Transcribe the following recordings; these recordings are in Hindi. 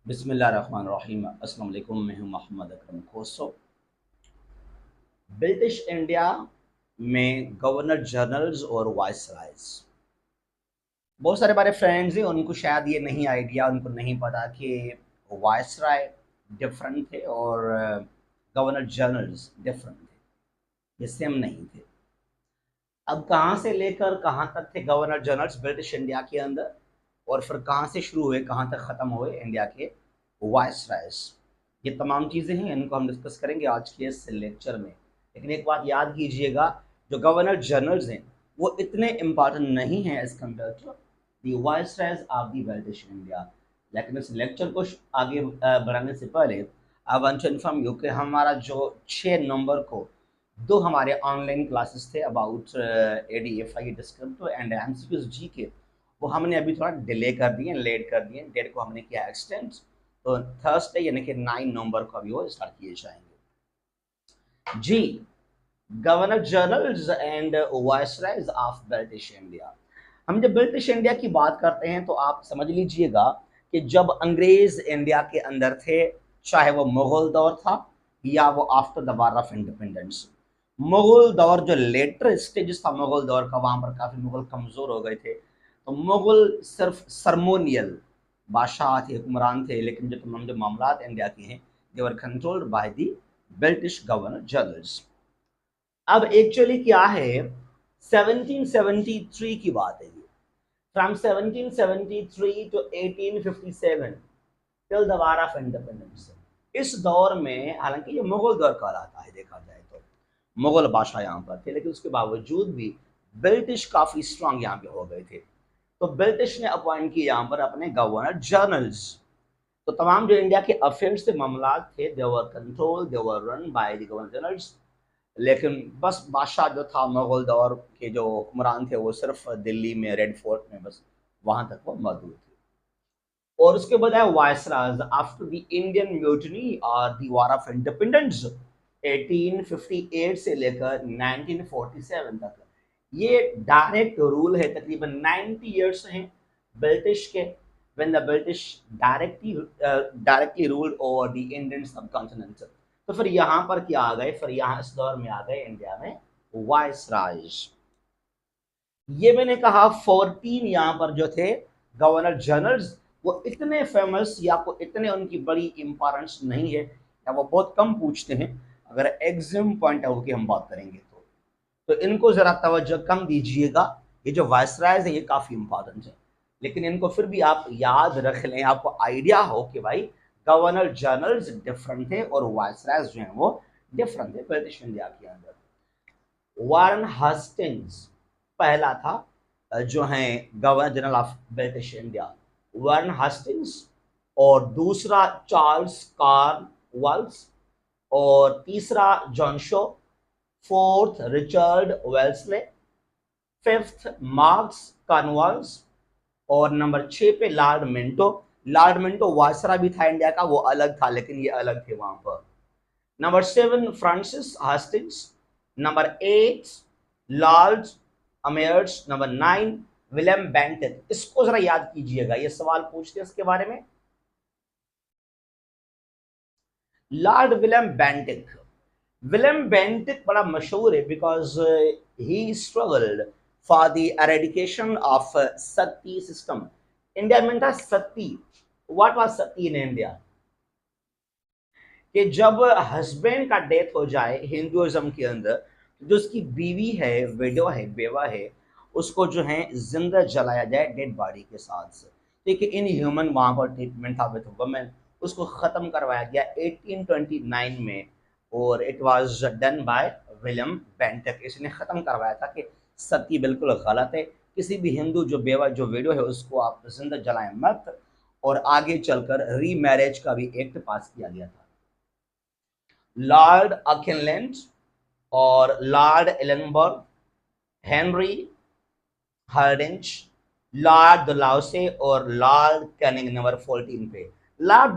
बिस्मिल्लाहिर्रहमानिर्रहीम। अस्सलाम वालेकुम। मैं हूं मोहम्मद अकरम खोसो। ब्रिटिश इंडिया में गवर्नर जनरल्स और वाइसरायज, बहुत सारे हमारे फ्रेंड्स हैं, उनको शायद ये नहीं आइडिया, उनको नहीं पता कि वाइसराय डिफरेंट थे और गवर्नर जनरल्स डिफरेंट थे, ये सेम नहीं थे। अब कहाँ से लेकर कहाँ तक थे गवर्नर जनरल्स ब्रिटिश इंडिया के अंदर, और फिर कहाँ से शुरू हुए कहाँ तक ख़त्म हुए इंडिया के वाइसरायज, ये तमाम चीज़ें हैं, इनको हम डिस्कस करेंगे आज के इस लेक्चर में। लेकिन एक बात याद कीजिएगा, जो गवर्नर जनरल्स हैं वो इतने इम्पॉर्टेंट नहीं हैं as compare to the viceroys of the British India. लेकिन इस लेक्चर को आगे बढ़ाने से पहले I want to inform you कि हमारा जो 6 नवंबर को दो हमारे ऑनलाइन क्लासेस थे about ADFI descriptive and MCQs GK, वो हमने अभी थोड़ा डिले कर दिए, लेट कर दिए, डेट को हमने किया एक्सटेंड। तो थर्सडे यानी कि 9 नवंबर को अभी वो स्टार्ट किए जाएंगे जी। Governor generals and viceroys of British India. हम जब ब्रिटिश इंडिया की बात करते हैं तो आप समझ लीजिएगा कि जब अंग्रेज इंडिया के अंदर थे, चाहे वो मुगल दौर था या वो after the war of independence. Mughal दौर जो लेटर स्टेज था मुगल दौर का, वहां पर काफी मुगल कमजोर हो गए थे। तो मुगल सिर्फ सरमोनियल बादशाह थे, हुक्मरान थे, लेकिन जो तमाम जो मामला इंडिया के हैं they were controlled by the British governor generals. अब एक्चुअली क्या है, 1773 की बात है ये। From 1773 to 1857 till the war of independence. इस दौर में, हालांकि ये मुगल दौर कहलाता है देखा जाए तो, मुगल बादशाह यहाँ पर थे, लेकिन उसके बावजूद भी ब्रिटिश काफी स्ट्रांग यहाँ पे हो गए थे। तो ब्रिटिश ने अपॉइंट किए यहाँ पर अपने गवर्नर जनरल्स। तो तमाम जो इंडिया के अफेयर्स से मामला थे, they were control, they were run by the governor generals. लेकिन बस बादशाह जो था मुगल दौर के जो हुक्मरान थे वो सिर्फ दिल्ली में रेड फोर्ट में बस वहां तक वो मौजूद थे। और उसके बजाय वायसराज आफ्टर द इंडियन म्यूटनी और द वार ऑफ इंडिपेंडेंस 1858 से लेकर 1947 तक, ये डायरेक्ट रूल है, तकरीबन 90 इयर्स हैं ब्रिटिश के, when the British directly ruled over the Indian subcontinent. तो फिर यहाँ पर क्या आ गए, फिर यहाँ इस दौर में आ गए इंडिया में वाइसरायज। ये मैंने कहा 14 यहाँ पर जो थे गवर्नर जनरल्स, वो इतने फेमस या को इतने उनकी बड़ी इंपॉर्टेंस नहीं है, या वो बहुत कम पूछते हैं। अगर एग्जाम पॉइंट ऑफ व्यू की हम बात करेंगे तो इनको जरा तवज्जो कम दीजिएगा। ये जो वाइसरायज है ये काफी इंपॉर्टेंट है, लेकिन इनको फिर भी आप याद रख लें, आपको आइडिया हो कि भाई गवर्नर जनरल्स डिफरेंट थे और वाइसरायज जो है वो डिफरेंट थे ब्रिटिश इंडिया के अंदर। वारन हास्टिंग्स पहला था जो है governor general of British India, Warren Hastings. और दूसरा चार्ल्स कॉर्नवालिस, और तीसरा John Shore, fourth Richard Wellesley, fifth Marquess Cornwallis, और नंबर 6 पे Lord Minto. Lord Minto viceroy भी था इंडिया का, वो अलग था, लेकिन ये अलग थे वहां पर। Number 7 Francis Hastings, number 8 Lord Amherst, number 9 William Bentinck. इसको जरा याद कीजिएगा, ये सवाल पूछते हैं इसके बारे में। Lord William Bentinck, William Bentinck बड़ा मशहूर है because he struggled for the eradication of sati system. India में था sati. What was sati in India? कि जब हस्बैंड का डेथ हो जाए हिंदुइज्म के अंदर, जो उसकी बीवी है, विडो है, बेवा है, उसको जो है जिंदा जलाया जाए डेड बॉडी के साथ से। देखिए इन ह्यूमन वहां पर ट्रीटमेंट था विद वुमेन, उसको खत्म करवाया गया 1829 में, और it was done by William Bentinck. इसने खत्म करवाया था कि सती बिल्कुल गलत है, किसी भी हिंदू जो बेवा जो विडो है उसको आप जिंदा जलाएं मत। और आगे चलकर री मैरिज का भी एक्ट पास किया गया था। लॉर्ड अकिनलैंड और लॉर्ड एलनबर्ग, हेनरी हर्डिंच, लॉर्ड डुलाउसे और लॉर्ड कैनिंग नंबर 14 पे। लॉर्ड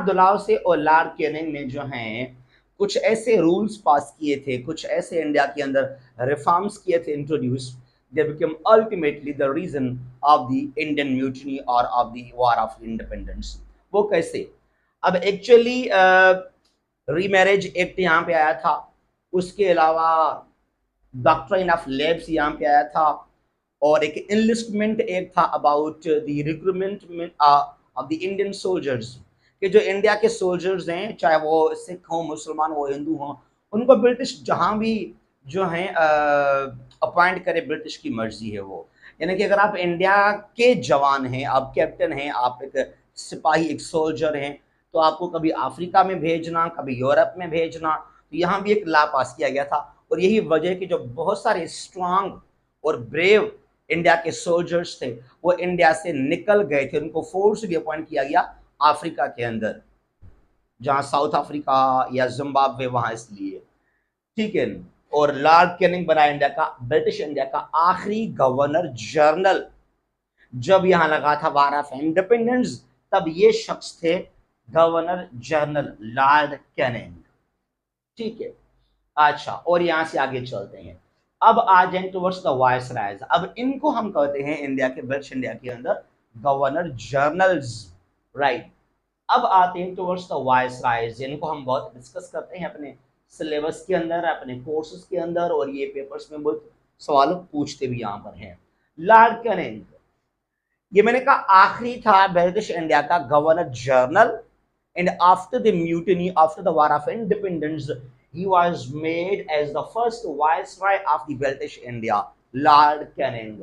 डुलाउसे और लॉर्ड कैनिंग ने जो हैं कुछ ऐसे रूल्स पास किए थे, कुछ ऐसे इंडिया के अंदर रिफॉर्म्स किए थे introduce, they became ultimately the reason of the Indian mutiny or of the war of independence. वो कैसे? अब एक्चुअली रीमैरिज एक्ट यहाँ पे आया था, उसके अलावा डॉक्ट्रिन ऑफ लेब्स यहाँ पे आया था, और एक इनलिस्टमेंट एक्ट था about the recruitment of the Indian soldiers, कि जो इंडिया के सोल्जर्स हैं, चाहे वो सिख हों, मुसलमान हो, हिंदू हों, उनको ब्रिटिश जहाँ भी जो हैं अपॉइंट करे, ब्रिटिश की मर्जी है वो। यानी कि अगर आप इंडिया के जवान हैं, आप कैप्टन हैं, आप एक सिपाही, एक सोल्जर हैं, तो आपको कभी अफ्रीका में भेजना, कभी यूरोप में भेजना। तो यहाँ भी एक लॉ पास किया गया था, और यही वजह कि जो बहुत सारे स्ट्रांग और ब्रेव इंडिया के सोल्जर्स थे वो इंडिया से निकल गए थे, उनको फोर्सली अपॉइंट किया गया अफ्रीका के अंदर, जहाँ साउथ अफ्रीका या जिम्बाब्वे, वहाँ इसलिए, ठीक है। और लॉर्ड कैनिंग बना इंडिया का, ब्रिटिश इंडिया का आखिरी गवर्नर जनरल। जब यहाँ लगा था वार ऑफ इंडिपेंडेंस, तब ये शख्स थे गवर्नर जनरल लॉर्ड कैनिंग, ठीक है। अच्छा, और यहां से आगे चलते हैं, अब आ जाए टुवर्ड्स द वायसरायज। अब इनको हम कहते हैं इंडिया के, ब्रिटिश इंडिया के अंदर गवर्नर जनरल्स, राइट। अब आते हैं टुवर्ड्स द वायसरायज, इनको हम बहुत डिस्कस करते हैं अपने सिलेबस के अंदर, अपने कोर्सेज के अंदर, और ये पेपर्स में बहुत सवाल पूछते भी यहाँ पर हैं। लॉर्ड कैनिंग, ये मैंने कहा आखिरी था ब्रिटिश इंडिया का governor general, and after the mutiny, after the war of independence, he was made as the first viceroy of the British India, Lord Canning।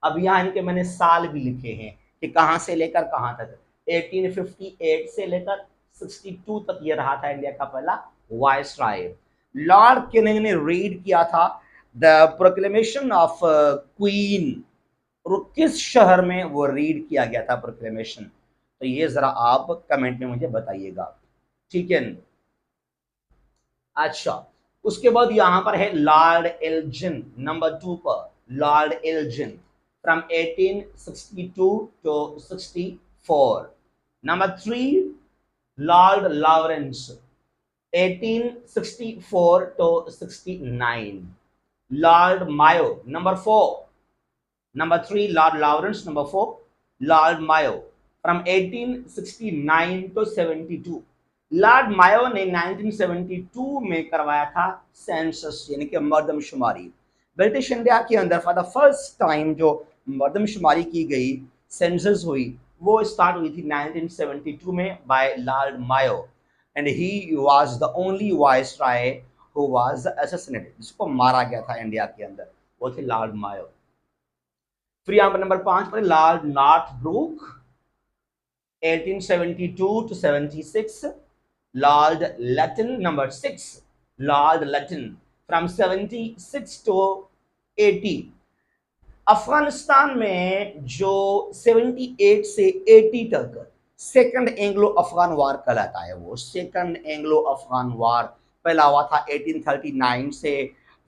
अब यहाँ इनके मैंने साल भी लिखे हैं कि कहाँ से लेकर कहाँ तक, 1858 से लेकर 62 तक ये रहा था इंडिया का पहला वाइसराय। लॉर्ड कैनिंग ने रीड किया था द प्रोक्लेमेशन ऑफ क्वीन, और किस शहर में वो रीड किया गया था प्रोक्लेमेशन, तो ये जरा आप कमेंट में मुझे बताइएगा, ठीक है। अच्छा, उसके बाद यहां पर है लॉर्ड एल्जिन, नंबर 2 पर Lord Elgin, from 1862 to 64। Number 3 Lord Lawrence, 1864 to 69। Lord Mayo, number 4, number 3 Lord Lawrence, number 4 Lord Mayo, from 1869 to 72। लॉर्ड मायो ने 1972 में करवाया था सेंसस, यानी कि मर्दमशुमारी। ब्रिटिश इंडिया के अंदर फॉर द फर्स्ट टाइम जो मर्दमशुमारी की गई, सेंसस हुई, वो स्टार्ट हुई थी 1972 में by Lord Mayo, and he was the only viceroy who was assassinated, जिसको मारा गया था इंडिया के अंदर, वो थे लॉर्ड मायो। फिर यहाँ पर नंबर 5 पर Lord Northbrook, 1872 to 76। Lord Lytton, number 6 Lord Lytton, from 76 to 80। Afghanistan में जो 78 से 80 तक सेकंड एंग्लो अफगान वार कहलाता है, वो सेकंड एंग्लो अफगान वार पहला हुआ था 1839 से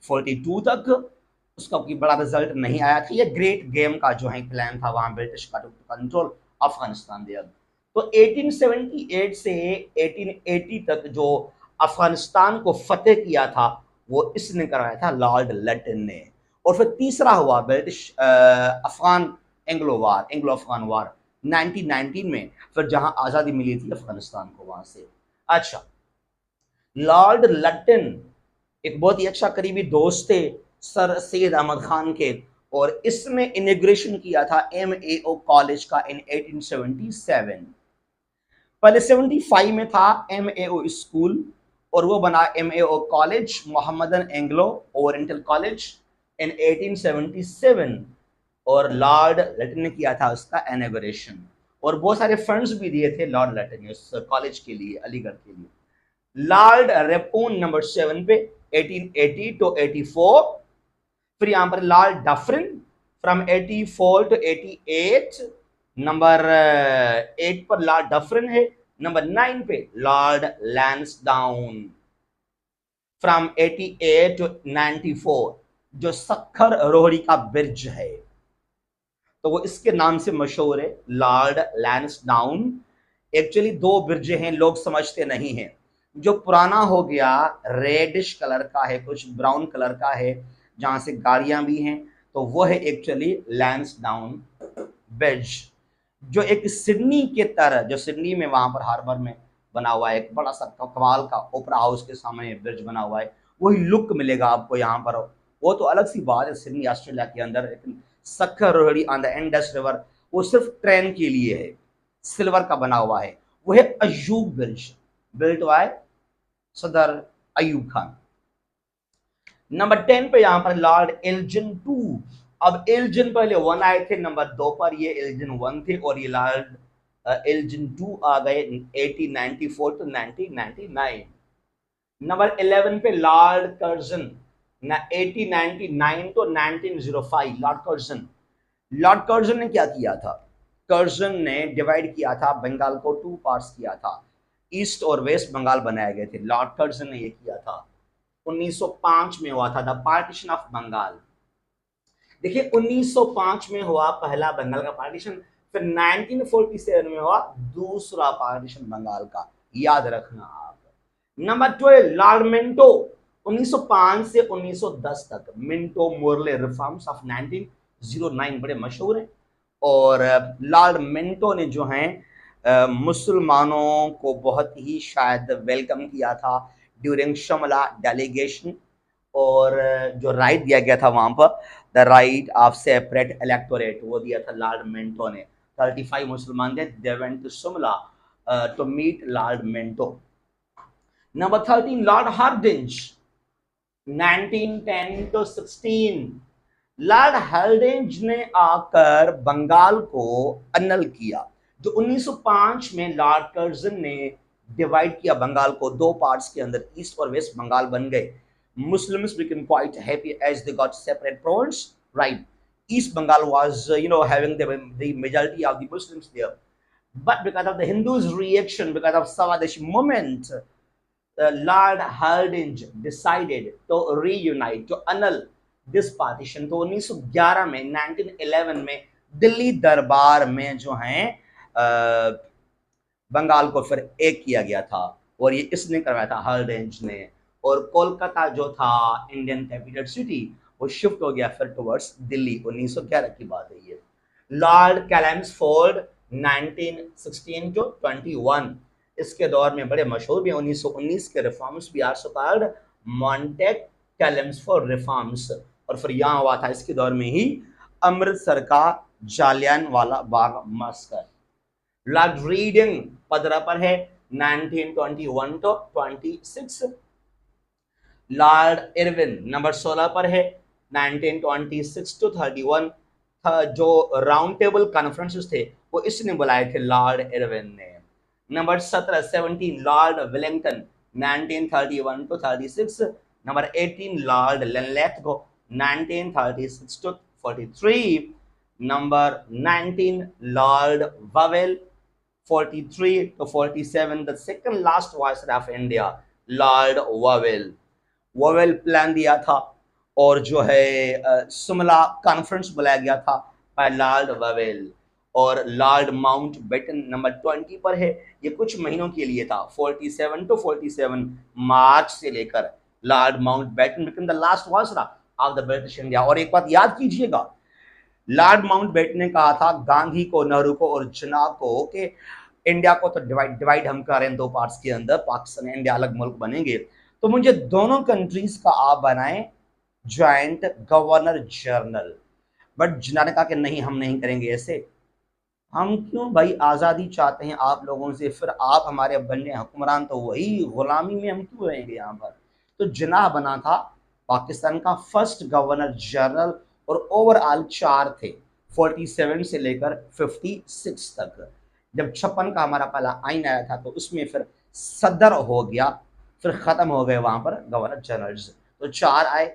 42 तक, उसका कोई बड़ा रिजल्ट नहीं आया था। ये ग्रेट गेम का जो है प्लान था वहां ब्रिटिश का टू कंट्रोल अफगानिस्तान देयर। तो 1878 से 1880 तक जो अफगानिस्तान को फतेह किया था वो इसने करवाया था लॉर्ड लटन ने। और फिर तीसरा हुआ ब्रिटिश अफगान एंग्लो वार, एंग्लो अफगान वार 1919 में, फिर जहां आज़ादी मिली थी अफगानिस्तान को वहां से। अच्छा, लॉर्ड लटन एक बहुत ही अच्छा करीबी दोस्त थे सर सैयद अहमद खान के, और इसने इनॉग्रेशन किया था MAO कॉलेज का इन 1877। पहले 75 में था MAO स्कूल, और वो बना MAO college, Mohammedan Anglo oriental college in 1877, और लॉर्ड लटन ने किया था उसका इनॉग्रेशन, और बहुत सारे फंड्स भी दिए थे लॉर्ड लटन ने उस कॉलेज के लिए, अलीगढ़ के लिए। लॉर्ड रेपून नंबर 7 पे 1880 to 84। फिर यहाँ पर Lord Dufferin from 84 to 88, number 8 पर लॉर्ड डफरिन है। नंबर 9 पे लॉर्ड लैंसडाउन फ्रॉम 88 to 94, जो सखर रोहड़ी का ब्रिज है तो वो इसके नाम से मशहूर है, लॉर्ड लैंसडाउन। एक्चुअली 2 ब्रिज हैं, लोग समझते नहीं हैं। जो पुराना हो गया रेडिश कलर का है, कुछ ब्राउन कलर का है, जहाँ से गाड़ियाँ भी हैं, तो वो है एक्चुअली लैंसडाउन ब्रिज, जो एक सिडनी के तरह, जो सिडनी में वहां पर हार्बर में बना हुआ है, एक बड़ा सा कमाल का ओपरा हाउस के सामने ब्रिज बना हुआ है, वही लुक मिलेगा आपको यहाँ पर। वो तो अलग सी बात है सिडनी ऑस्ट्रेलिया के अंदर, लेकिन Sukkur Rohri on the Indus river वो सिर्फ ट्रेन के लिए है, सिल्वर का बना हुआ है। वो है अयूब ब्रिज, बिल्ट बाय सदर अयूब खान। नंबर 10 पे यहाँ पर लॉर्ड एल्जिन 2। अब एल्जिन पहले 1 आए थे, नंबर 2 पर ये एल्जिन 1 थे, और ये लॉर्ड एल्जिन 2 आ गए 1894 to 1999। नंबर 11 पे Lord Curzon, 1899 to 1905। Lord Curzon, Lord Curzon ने क्या किया था? कर्जन ने डिवाइड किया था बंगाल को, 2 पार्ट्स किया था, ईस्ट और वेस्ट बंगाल बनाए गए थे। लॉर्ड कर्जन ने ये किया था, 1905 में हुआ था द पार्टीशन ऑफ बंगाल। देखिए 1905 में हुआ पहला बंगाल का पार्टीशन, फिर 1947 में हुआ दूसरा पार्टीशन बंगाल का, याद रखना आप। नंबर 12 लॉर्ड मिंटो, 1905 से 1910 तक। मिंटो मोरले रिफॉर्म्स ऑफ 1909 बड़े मशहूर हैं, और लॉर्ड मिंटो ने जो हैं मुसलमानों को बहुत ही शायद वेलकम किया था ड्यूरिंग शमला डेलीगेशन, और जो राइट दिया गया था वहां पर, the right of separate electorate, वो दिया था लॉर्ड मिंटो ने। 35 मुसलमान थे, they went to Shimla to meet Lord Minto. Number 13 Lord Hardinge, 1910 to 16। Lord Hardinge ने आकर बंगाल को अनल किया। जो 1905 में लॉर्ड कर्जन ने डिवाइड किया बंगाल को 2 पार्ट्स के अंदर, ईस्ट और वेस्ट बंगाल बन गए। Muslims became quite happy as they got separate province, right? East Bengal was, having the majority of the Muslims there. But because of the Hindus' reaction, because of Swadeshi movement, Lord Hardinge decided to reunite, to annul this partition। तो 1911 में, 1911 में दिल्ली दरबार में जो है बंगाल को फिर एक किया गया था, और ये इसने करवाया था, हार्डिंज ने। और कोलकाता जो था इंडियन कैपिटल सिटी, वो शिफ्ट हो गया फिर टुवर्ड्स दिल्ली। 1911 की बात है ये। लॉर्ड कैलेम्सफोर्ड 1916 to 21, इसके दौर में बड़े मशहूर भी। 1919 के रिफॉर्म्स भी are so called Montagu Chelmsford reforms. और फिर यहाँ हुआ था इसके दौर में ही अमृतसर का जालियानवाला बाग मस्कर। लॉर्ड रीडिंग 15 पर है, 1921 to 26। लॉर्ड इरविन नंबर 16 पर है, 1926 to 31। जो राउंड टेबल कॉन्फ्रेंसेस थे वो इसने बुलाए थे, लॉर्ड इरविन ने। Number 17 Lord Wellington, 1931 to 36। Number 18 Lord Linlithgow, 1936 to 43। Number 19 Lord Wavell, 43 to 47। The second last viceroy of India Lord Wavell. Wavell plan दिया था, और जो है शिमला कॉन्फ्रेंस बुलाया गया था बाय लॉर्ड वावेल। और लॉर्ड माउंटबेटन नंबर 20 पर है, ये कुछ महीनों के लिए था, 47 to 47 मार्च से लेकर Lord Mountbatten become the last viceroy of the British India. और एक बात याद कीजिएगा, लॉर्ड माउंटबेटन ने कहा था गांधी को, नेहरू को और जिन्ना को कि इंडिया को तो डिवाइड हम करें 2 पार्ट्स के अंदर, पाकिस्तान इंडिया अलग मुल्क बनेंगे, तो मुझे दोनों कंट्रीज का आप बनाएं ज्वाइंट गवर्नर जनरल। बट जिन्ना ने कहा कि नहीं, हम नहीं करेंगे ऐसे। हम क्यों भाई, आज़ादी चाहते हैं आप लोगों से, फिर आप हमारे बने हुक्मरान, तो वही गुलामी में हम क्यों रहेंगे यहाँ पर। तो जिन्ना बना था पाकिस्तान का फर्स्ट गवर्नर जनरल, और ओवरऑल 4 थे, 47 से लेकर 56 तक। जब 56 का हमारा पहला आइन आया था तो उसमें फिर सदर हो गया, फिर ख़त्म हो गए वहाँ पर गवर्नर जनरल्स। तो 4 आए,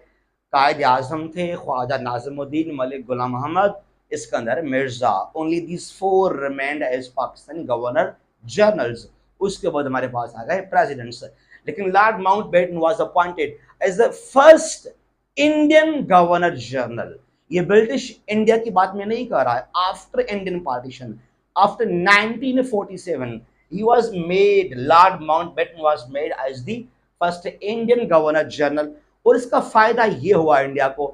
कायद आज़म थे Khawaja Nazimuddin, Malik Ghulam Ahmad, Iskander Mirza. Only these 4 remained as Pakistani governor generals. उसके बाद हमारे पास आ गए प्रेसिडेंट्स। लेकिन Lord Mountbatten was appointed as the first Indian governor general. ये ब्रिटिश इंडिया की बात में नहीं कर रहा है, after Indian partition, after 1947 he was made, Lord Mountbatten was made as the first Indian Governor General। और इसका फायदा ये हुआ इंडिया को,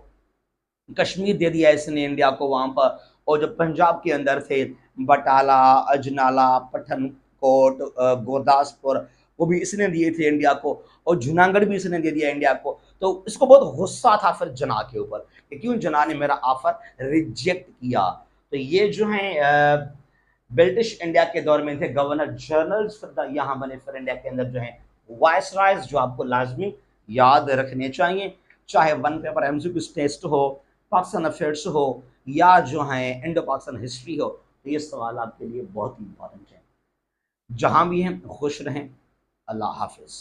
कश्मीर दे दिया इसने इंडिया को वहां पर, और जो पंजाब के अंदर थे बटाला, अजनाला, पठानकोट, गुरदासपुर, वो भी इसने दिए थे इंडिया को, और जूनागढ़ भी इसने दे दिया इंडिया को। तो इसको बहुत गुस्सा था फिर जना के ऊपर कि क्यों जना ने मेरा ऑफर रिजेक्ट किया। तो ये जो है ब्रिटिश इंडिया के दौर में थे गवर्नर जनरल्स, फिर यहाँ बने फिर इंडिया के अंदर जो है वायसरायज, जो आपको लाजमी याद रखने चाहिए, चाहे वन पेपर एमसीक्यू टेस्ट हो, पाकिस्तान अफेयर्स हो, या जो है इंडो पाकिस्तान हिस्ट्री हो, तो ये सवाल आपके लिए बहुत इंपॉर्टेंट है। जहां भी हैं खुश रहें। अल्लाह हाफिज।